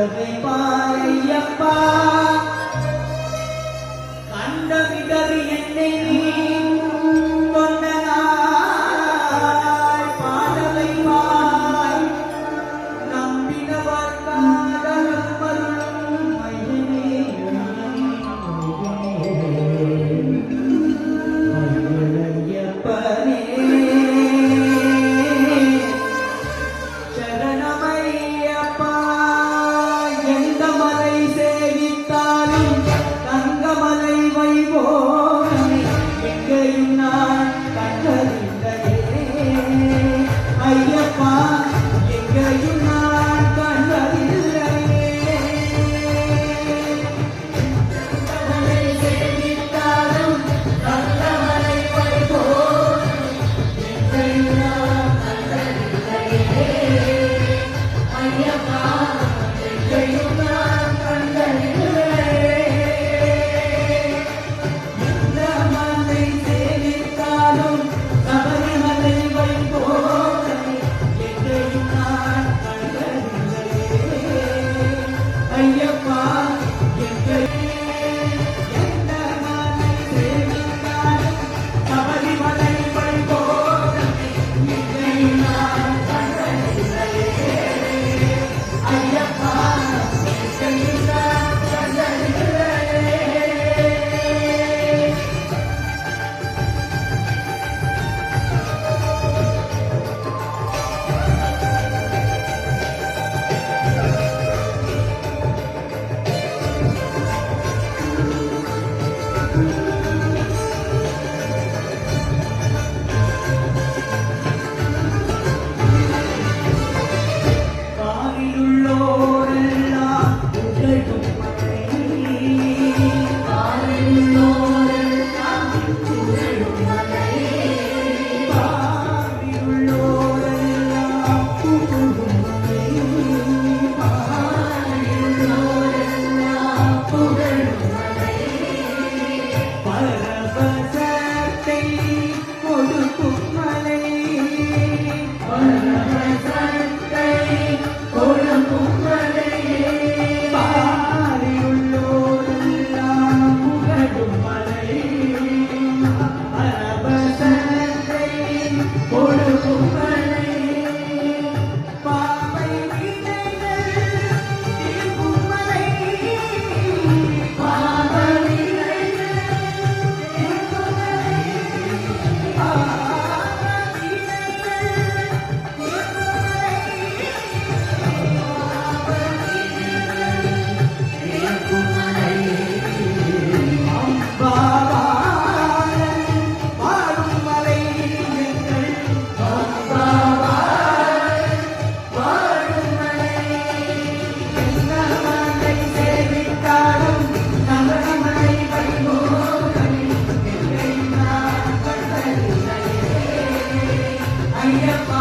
கண்டதை பாரையப்பா கண்டமிடறி என்னை நீ கொண்ட நாள் பாடவை பாய் நம்பினவர் காதலும் மருளும் ஐயனே ஐயப்பனே சரணமையப்பா எந்த மலை சேவித்தாலும் தங்கமலை வைபோகமே எங்கேயும் நான் கண்டதில்லையே ஐயப்பா எங்கேயும் நான் கண்டதில்லையே மலை சேவித்தாலும் தங்கமலை வைபோகமே எங்கேயும் நான் கண்டதில்லையே ஐயப்பா எங்கேயும் நான் கண்டதில்லையே எந்த மலை சேவித்தாலும் சபரிமலை வைபோகமே எங்கேயும் நான் கண்டதில்லையே ஐயப்பா எந்த மலை சேவித்தாலும் சபரிமலை வைபோகமே எங்கேயும் நான் கண்டதில்லையே ஐயப்பா எங்கேயும் நான் கண்டதில்லையே காரிலுள்ளோரெல்லாம் புகழும் மலை காரிலுள்ளோரெல்லாம் புகழும் மலை காரிலுள்ளோரெல்லாம் புகழும் மலை காரிலுள்ளோரெல்லாம் புகழும் மலை பரவசத்தை கொடுக்கும் மலை பரவசத்தை கொடுக்கும் மலை பாரியுள்ளோரெல்லாம் புகழும் மலை பரவசத்தை கொடுக்கும் மலை பாவை வினைகள் தீர்க்கும் மலை பாவை வினைகள் தீர்க்கும் மலை பாவை வினைகள் தீர்க்கும் மலை அம்பாவாரன் வாழும் மலை எங்கள் அம்பாவாரன் வாழும் மலை எந்த மலை சேவித்தாலும் நவமலை வைபோகமே எங்கேயும் நான் கண்டதில்லையே ஐயப்பா